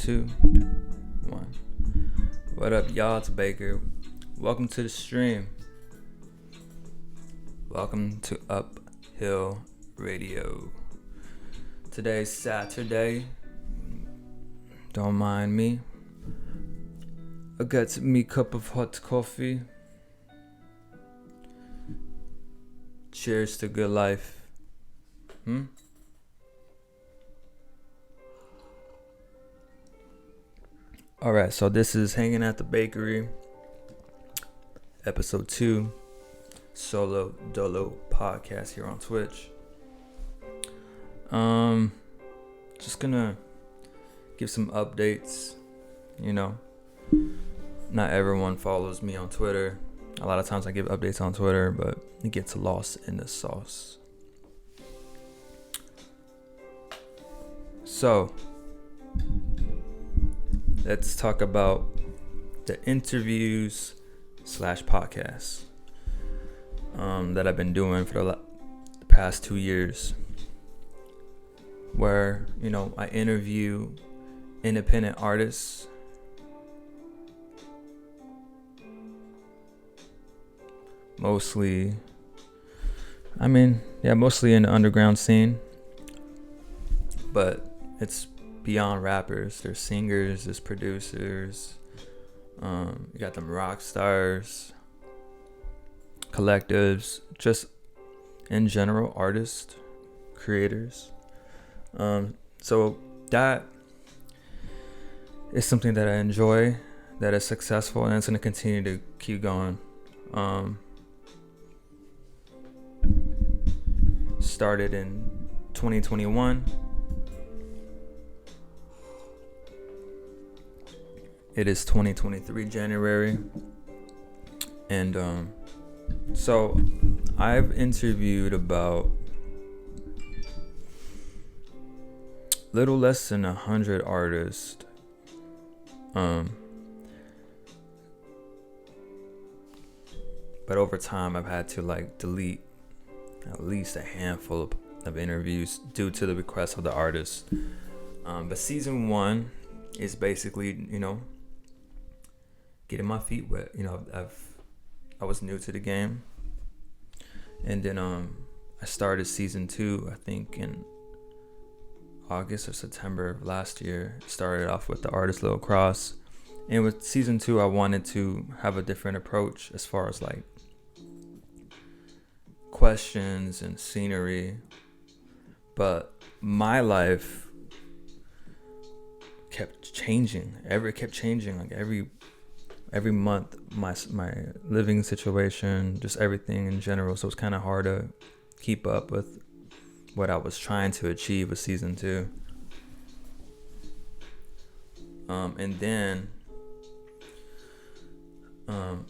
2, 1. What up, y'all? It's Baker. Welcome to the stream. Welcome to Uphill Radio. Today's Saturday. Don't mind me. I got me cup of hot coffee. Cheers to good life. Alright, so this is Hanging at the Bakery, episode 2, Solo Dolo podcast here on Twitch. Just gonna give some updates. You know, not everyone follows me on Twitter. A lot of times I give updates on Twitter, but it gets lost in the sauce. So, let's talk about the interviews / podcasts that I've been doing for the past 2 years, where, you know, I interview independent artists, mostly in the underground scene, but it's beyond rappers. There's singers, there's producers, you got them rock stars, collectives, just in general, artists, creators. So that is something that I enjoy, that is successful, and it's going to continue to keep going. Started in 2021. It is 2023 January, and so I've interviewed about little less than 100 artists, but over time I've had to delete at least a handful of interviews due to the request of the artist. But season 1 is basically, you know, getting my feet wet. You know, I was new to the game, and then I started season 2, I think in August or September of last year. Started off with the artist Lil Cross, and with season 2 I wanted to have a different approach as far as questions and scenery, but my life kept changing. Every month, my living situation, just everything in general. So it's kind of hard to keep up with what I was trying to achieve with season 2. And then,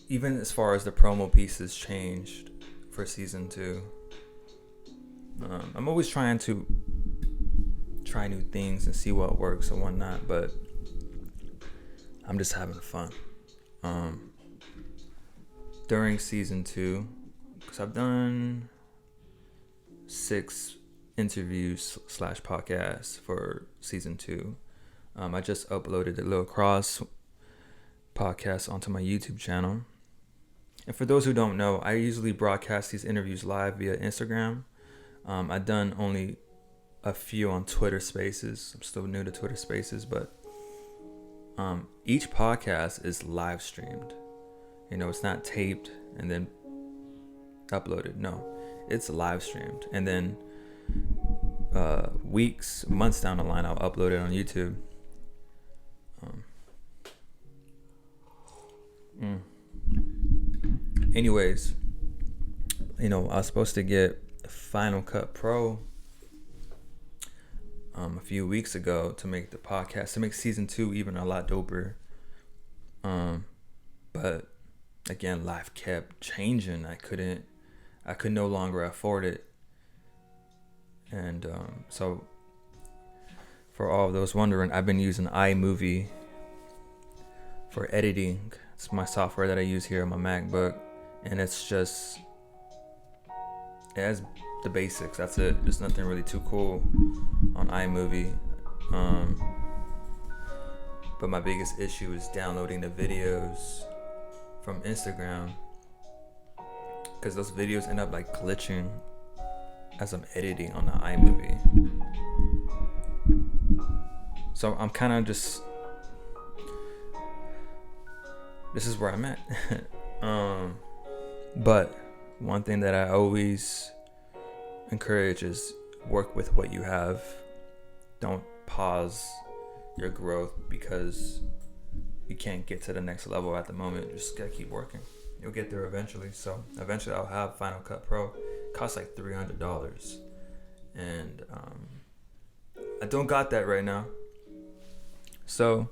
even as far as the promo pieces changed for season 2, I'm always trying to try new things and see what works and whatnot, but I'm just having fun. During season 2, because I've done 6 interviews / podcasts for season 2. I just uploaded the Lil Cross podcast onto my YouTube channel. And for those who don't know, I usually broadcast these interviews live via Instagram. I've done only a few on Twitter Spaces. I'm still new to Twitter Spaces, but each podcast is live streamed. You know, it's not taped and then uploaded. No, it's live streamed. And then months down the line, I'll upload it on YouTube. Anyways, you know, I was supposed to get Final Cut Pro a few weeks ago to make the podcast, to make season 2 even a lot doper. But again, life kept changing. I could no longer afford it. And so for all of those wondering, I've been using iMovie for editing. It's my software that I use here on my MacBook, and it has the basics. That's it. There's nothing really too cool on iMovie. But my biggest issue is downloading the videos from Instagram, because those videos end up like glitching as I'm editing on the iMovie. So I'm kind of just, this is where I'm at. But one thing that I always encourage is work with what you have. Don't pause your growth because you can't get to the next level at the moment. Just gotta keep working. You'll get there eventually. So eventually I'll have Final Cut Pro. It costs like $300, and I don't got that right now. So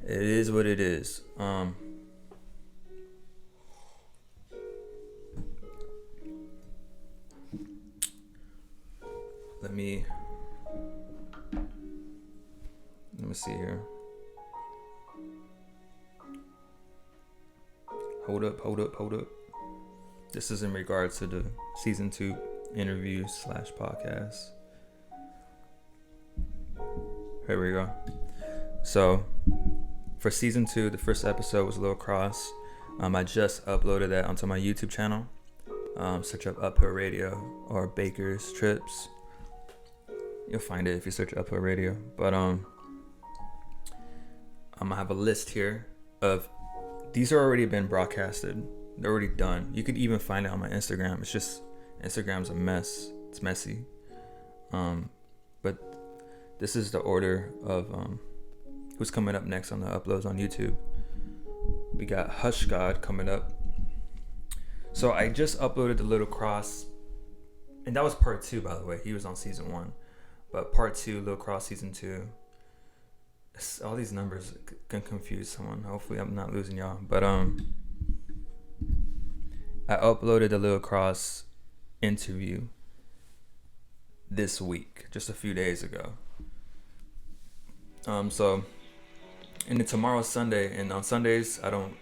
it is what it is. Let me see here. Hold up. This is in regards to the season 2 interview / podcast. Here we go. So for season 2, the first episode was Lil Cross. I just uploaded that onto my YouTube channel. Search up Uphill Radio or Baker's Trips. You'll find it if you search Uphill Radio. But I'm gonna have a list here of, these are already been broadcasted. They're already done. You could even find it on my Instagram. It's just, Instagram's a mess. It's messy. But this is the order of who's coming up next on the uploads on YouTube. We got Hush God coming up. So I just uploaded the Lil Cross, and that was part 2, by the way. He was on season 1, but part 2, Lil Cross season 2. All these numbers can confuse someone. Hopefully I'm not losing y'all. But I uploaded the Lil Cross interview this week, just a few days ago. So, and then tomorrow's Sunday, and on Sundays I don't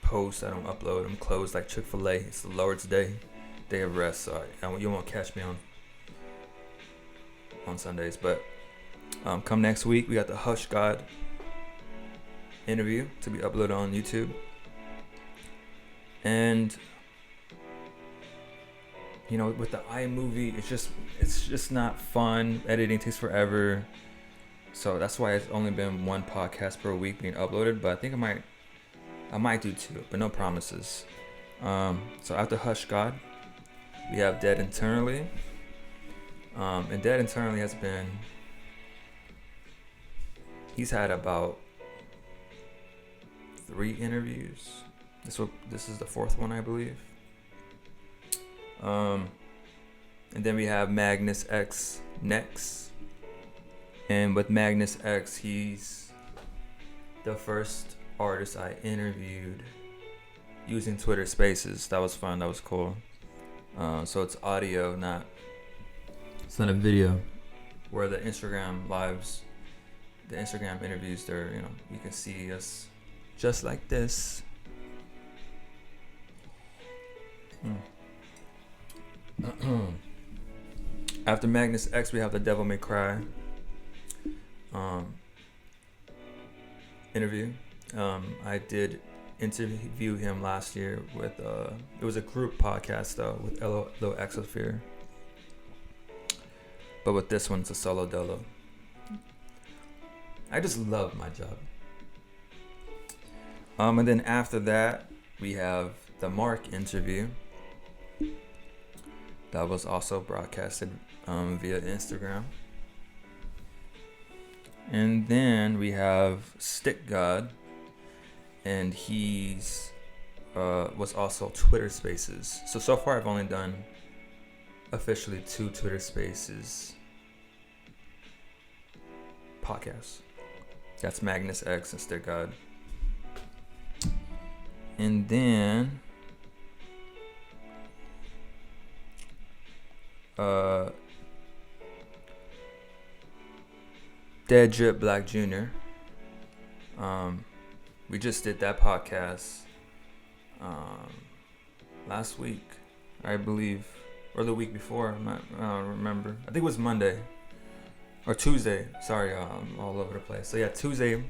post, I don't upload. I'm closed like Chick-fil-A. It's the Lord's Day of rest, so you won't catch me on Sundays. But come next week, we got the Hush God interview to be uploaded on YouTube. And you know, with the iMovie, it's just not fun. Editing takes forever. So that's why it's only been 1 podcast per week being uploaded. But I think I might do 2, but no promises. So after Hush God, we have Dead Internally. And Dead Internally has been, he's had about 3 interviews. This is the 4th one, I believe. And then we have Magnus X next. And with Magnus X, he's the first artist I interviewed using Twitter Spaces. That was fun. That was cool. So it's audio, it's not a video. Where the Instagram lives, the Instagram interviews, you can see us just like this. After Magnus X, we have the Devil May Cry interview. I did interview him last year with it was a group podcast though with Lil Exosphere, but with this one it's a solo dolo. I just love my job. And then after that we have the Mark interview that was also broadcasted via Instagram. And then we have Stick God, and he's was also Twitter Spaces. So far I've only done officially 2 Twitter Spaces podcasts. That's Magnus X and Stick God. And then Dead Drip Black Jr. We just did that podcast last week, I believe, or the week before. I don't remember. I think it was Monday. or Tuesday. Sorry, all over the place. So yeah, Tuesday.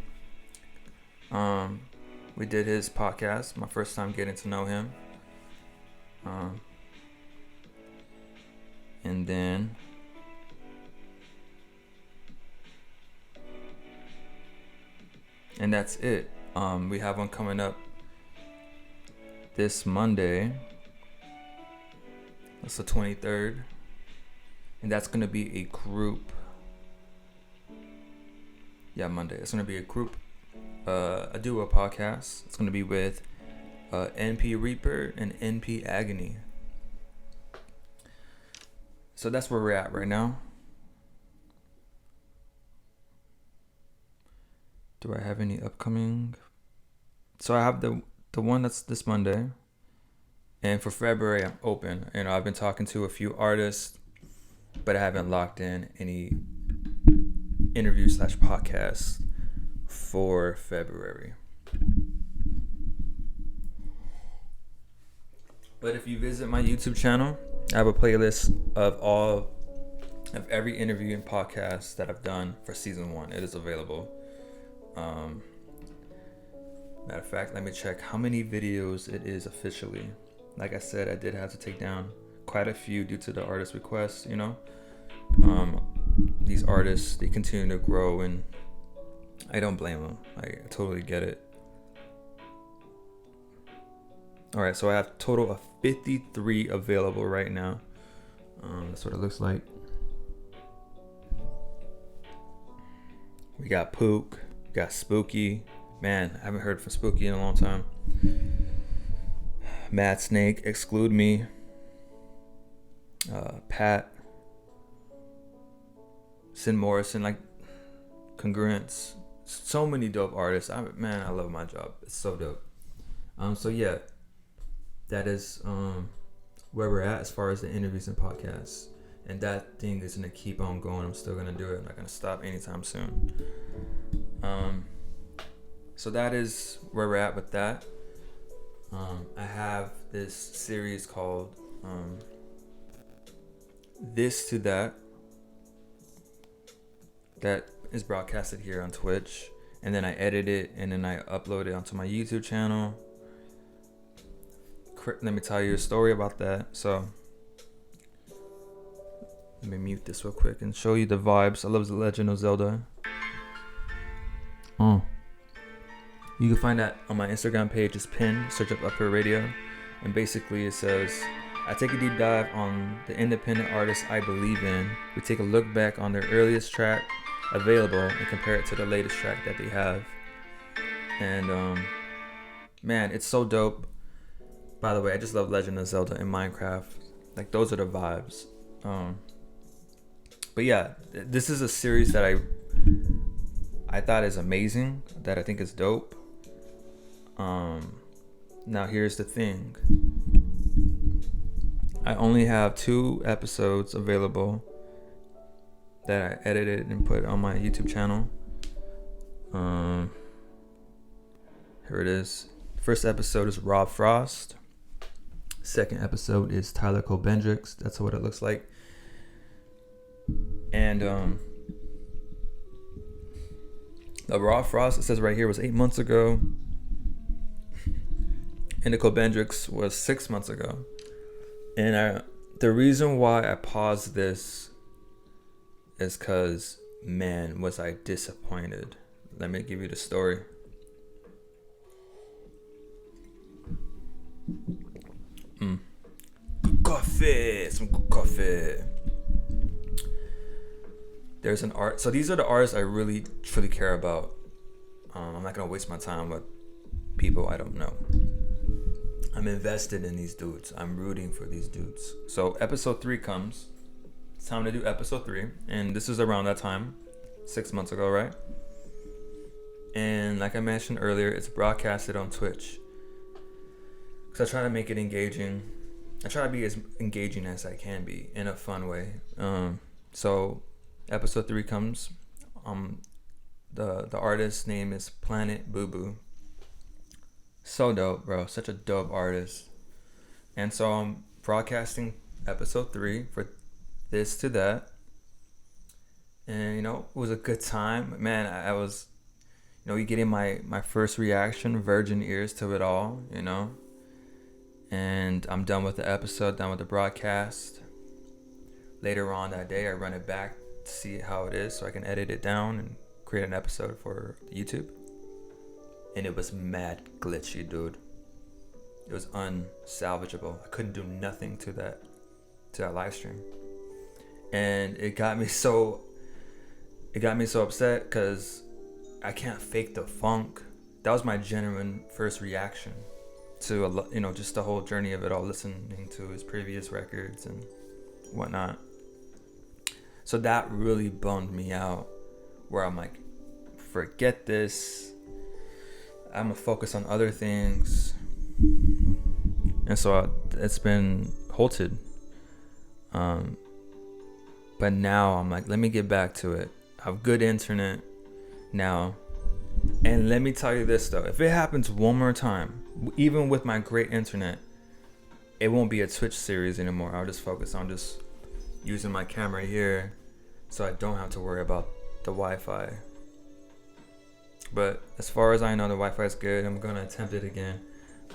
We did his podcast. My first time getting to know him. And then that's it. We have one coming up this Monday. That's the 23rd. And that's going to be a group. Yeah, Monday. It's going to be a group, a duo podcast. It's going to be with NP Reaper and NP Agony. So that's where we're at right now. Do I have any upcoming? So I have the one that's this Monday. And for February, I'm open. You know, I've been talking to a few artists, but I haven't locked in any interview/podcast for February. But if you visit my YouTube channel, I have a playlist of every interview and podcast that I've done for season 1. It is available. Matter of fact, let me check how many videos it is officially. Like I said, I did have to take down quite a few due to the artist requests, you know. These artists, they continue to grow, and I don't blame them. I totally get it. All right, so I have a total of 53 available right now. That's what it looks like. We got Pook, we got Spooky. Man, I haven't heard from Spooky in a long time. Mad Snake, Exclude Me. Pat. Sin Morrison, like Congruence. So many dope artists. I love my job. It's so dope. So yeah, that is where we're at as far as the interviews and podcasts. And that thing is gonna keep on going. I'm still gonna do it. I'm not gonna stop anytime soon. So that is where we're at with that. I have this series called This to That is broadcasted here on Twitch, and then I edit it and then I upload it onto my YouTube channel. Let me tell you a story about that. So let me mute this real quick and show you the vibes. I love The Legend of Zelda. You can find that on my Instagram page. It's pinned. Search up Upper Radio, and basically it says, I take a deep dive on the independent artists I believe in. We take a look back on their earliest track available and compare it to the latest track that they have. And man, it's so dope. By the way, I just love Legend of Zelda and Minecraft. Like, those are the vibes. But yeah, this is a series that I thought is amazing, that I think is dope. Now here's the thing. I only have 2 episodes available that I edited and put on my YouTube channel. Here it is. First episode is Rob Frost. Second episode is Tyler Cobendrix. That's what it looks like. And the Rob Frost, it says right here, was 8 months ago. And the Cobendrix was 6 months ago. And the reason why I paused this is because, man, was I disappointed. Let me give you the story. Good coffee. Some good coffee. There's an art. So these are the artists I really, truly care about. I'm not going to waste my time with people I don't know. I'm invested in these dudes. I'm rooting for these dudes. So episode 3 comes. It's time to do episode 3. And this is around that time. 6 months ago, right? And like I mentioned earlier, it's broadcasted on Twitch. Because I try to make it engaging. I try to be as engaging as I can be in a fun way. So episode 3 comes. The artist's name is Planet Boo Boo. So dope, bro. Such a dope artist. And so I'm broadcasting episode 3 for This to That. and it was a good time, man. I was, you getting my first reaction, virgin ears to it all, and I'm done with the episode, done with the broadcast. Later on that day, I run it back to see how it is so I can edit it down and create an episode for YouTube. And it was mad glitchy, dude. It was unsalvageable. I couldn't do nothing to that live stream. And it got me so upset because I can't fake the funk. That was my genuine first reaction to just the whole journey of it all, listening to his previous records and whatnot. So that really bummed me out, where I'm like, forget this, I'm gonna focus on other things. And so it's been halted. But now I'm like, let me get back to it. I have good internet now. And let me tell you this though, if it happens one more time, even with my great internet, it won't be a Twitch series anymore. I'll just focus on just using my camera here, so I don't have to worry about the Wi-Fi. But as far as I know, the Wi-Fi is good. I'm gonna attempt it again.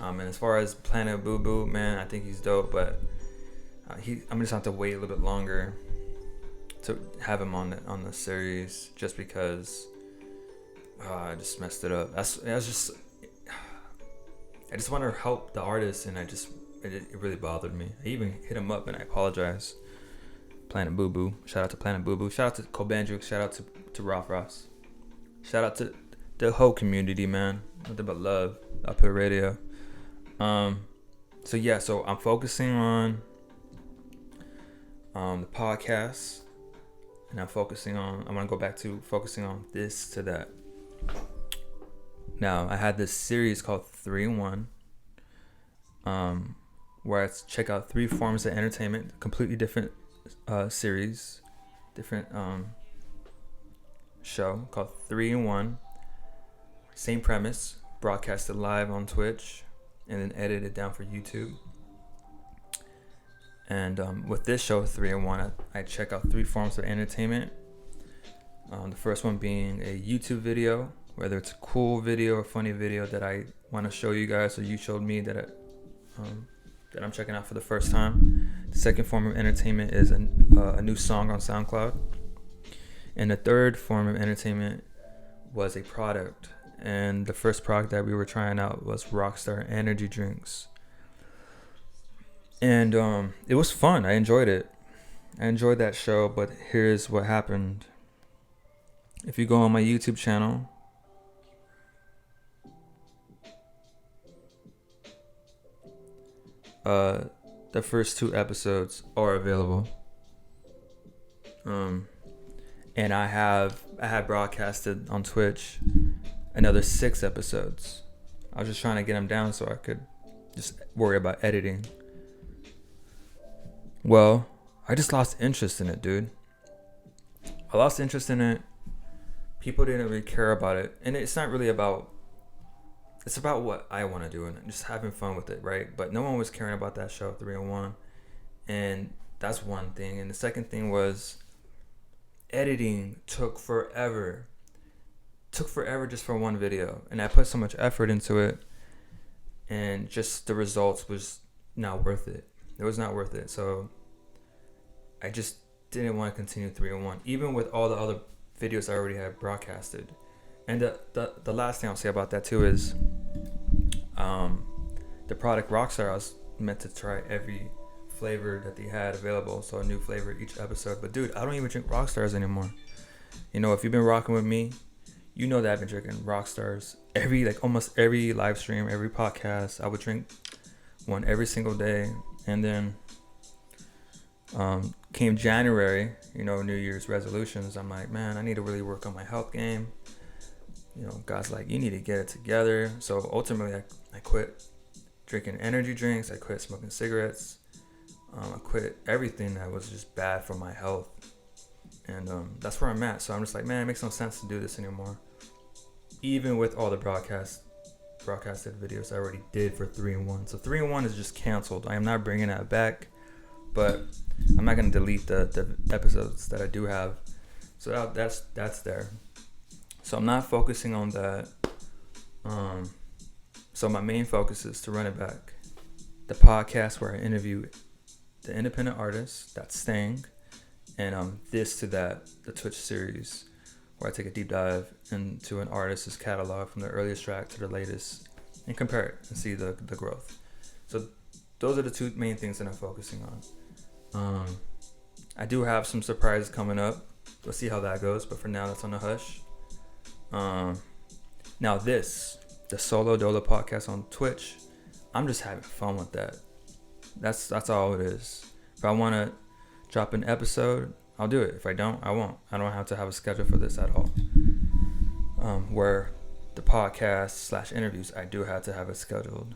And as far as Planet Boo Boo, man, I think he's dope, but I'm just have to wait a little bit longer to have him on the series, just because I just messed it up. I just want to help the artist, and it really bothered me. I even hit him up and I apologize. Planet Boo Boo. Shout out to Planet Boo Boo. Shout out to Kobanjuk. Shout out to Roth Ross. Shout out to the whole community, man. Nothing but love. Uphill Radio. So I'm focusing on the podcast, and I want to go back to focusing on this to that. Now, I had this series called 3-in-1, where I check out 3 forms of entertainment, completely different series, different show called 3-in-1. Same premise, broadcasted live on Twitch, and then edited down for YouTube. And with this show, 3-in-1, I check out 3 forms of entertainment. The first one being a YouTube video, whether it's a cool video or funny video that I want to show you guys, or you showed me that I'm checking out for the first time. The second form of entertainment is a new song on SoundCloud. And the third form of entertainment was a product. And the first product that we were trying out was Rockstar energy drinks. And it was fun. I enjoyed it. I enjoyed that show, but here's what happened. If you go on my YouTube channel, the first 2 episodes are available. And I had broadcasted on Twitch another 6 episodes. I was just trying to get them down so I could just worry about editing. Well, I just lost interest in it, dude. I lost interest in it. People didn't really care about it. And it's not really about... It's about what I want to do and just having fun with it, right? But no one was caring about that show, 3-in-1. And that's one thing. And the second thing was editing took forever. Took forever just for one video. And I put so much effort into it. And just the results was not worth it. It was not worth it. So I just didn't want to continue 3-in-1, even with all the other videos I already had broadcasted. And the last thing I'll say about that too is the product Rockstar, I was meant to try every flavor that they had available, so a new flavor each episode. But dude, I don't even drink Rockstars anymore. If you've been rocking with me, you know that I've been drinking Rockstars almost every live stream, every podcast. I would drink one every single day. And then came January, New Year's resolutions. I'm like, man, I need to really work on my health game. God's like, you need to get it together. So ultimately, I quit drinking energy drinks. I quit smoking cigarettes. I quit everything that was just bad for my health. And that's where I'm at. So I'm just like, man, it makes no sense to do this anymore. Even with all the broadcasted videos I already did for 3-in-1. So 3-in-1 is just canceled. I am not bringing that back. But I'm not going to delete the episodes that I do have. So that's there. So I'm not focusing on that. So my main focus is to run it back. The podcast where I interview the independent artists, that's staying, and this to that, the Twitch series where I take a deep dive into an artist's catalog from the earliest track to the latest and compare it and see the growth. So those are the two main things that I'm focusing on. I do have some surprises coming up. We'll see how that goes, but for now that's on the hush. Now the Solo Dolo podcast on Twitch, I'm just having fun with that. That's all it is. If I want to drop an episode, I'll do it. If I don't, I won't. I don't have to have a schedule for this at all. Where the podcast / interviews, I do have to have it scheduled.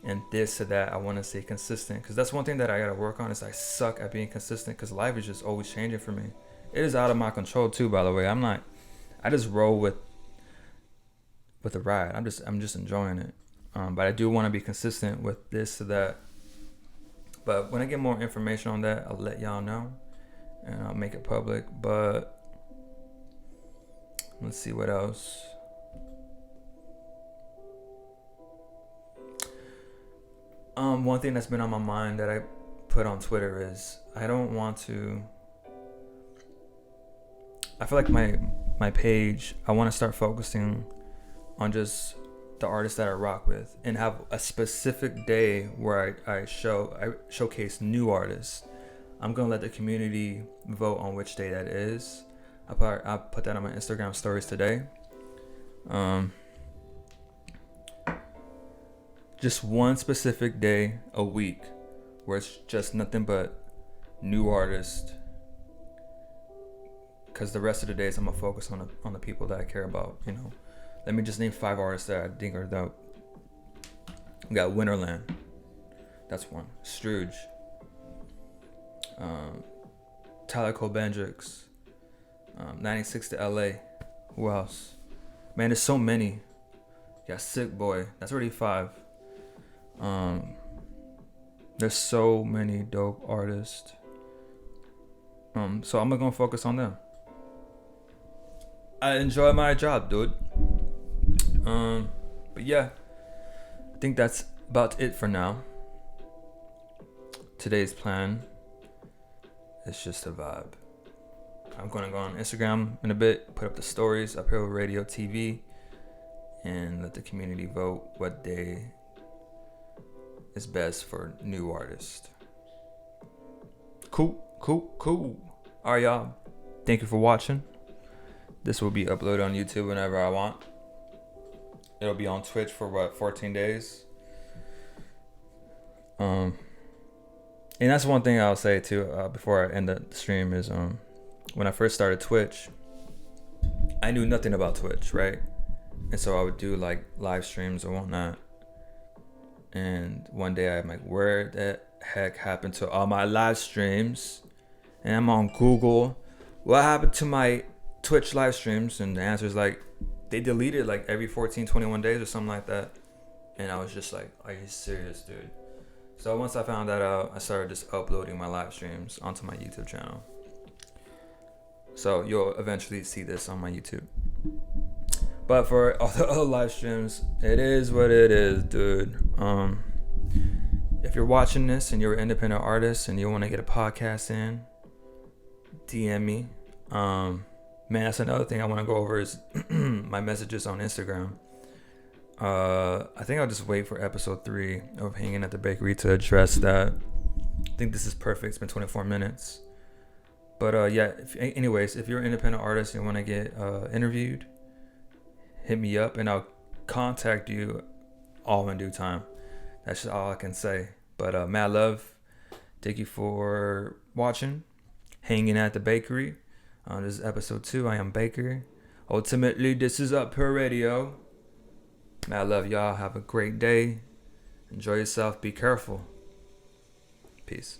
And this to that, I want to stay consistent, because that's one thing that I got to work on is I suck at being consistent, because life is just always changing for me. It is out of my control too, by the way. I just roll with the ride. I'm just enjoying it. But I do want to be consistent with this to that. But when I get more information on that, I'll let y'all know and I'll make it public. But let's see what else. One thing that's been on my mind that I put on Twitter is I don't want to. I feel like my page, I want to start focusing on just the artists that I rock with and have a specific day where I showcase new artists. I'm gonna let the community vote on which day that is. I put that on my Instagram stories today. Just one specific day a week where it's just nothing but new artists, because the rest of the days I'm gonna focus on the people that I care about. Let me just name 5 artists that I think are dope. We got Winterland, that's one. Strouge, Tyler Cole-Bendrix, 96 to LA. Who else? Man, there's so many. You got Sick Boy, that's already 5. There's so many dope artists. So I'm gonna focus on them. I enjoy my job, dude. But yeah, I think that's about it for now. Today's plan is just a vibe. I'm gonna go on Instagram in a bit, put up the stories, Uphill Radio TV, and let the community vote what day is best for new artists. Cool. All right, y'all. Thank you for watching. This will be uploaded on YouTube whenever I want. It'll be on Twitch for 14 days. And that's one thing I'll say too before I end the stream is when I first started Twitch, I knew nothing about Twitch, right? And so I would do like live streams or whatnot. And one day I'm like, where the heck happened to all my live streams? And I'm on Google, what happened to my Twitch live streams? And the answer is like, they deleted like every 14, 21 days or something like that. And I was just like, are you serious, dude? So once I found that out, I started just uploading my live streams onto my YouTube channel. So you'll eventually see this on my YouTube. But for all the other live streams, it is what it is, dude. If you're watching this and you're an independent artist and you want to get a podcast in, DM me. Man, that's another thing I want to go over is my messages on Instagram. I think I'll just wait for episode 3 of Hanging at the Bakery to address that. I think this is perfect. It's been 24 minutes. But yeah, anyways, if you're an independent artist and you want to get interviewed, hit me up and I'll contact you all in due time. That's just all I can say. But mad love. Thank you for watching Hanging at the Bakery. This is episode 2. I am Baker. Ultimately, this is Uphill Radio. Mad love, y'all. Have a great day. Enjoy yourself. Be careful. Peace.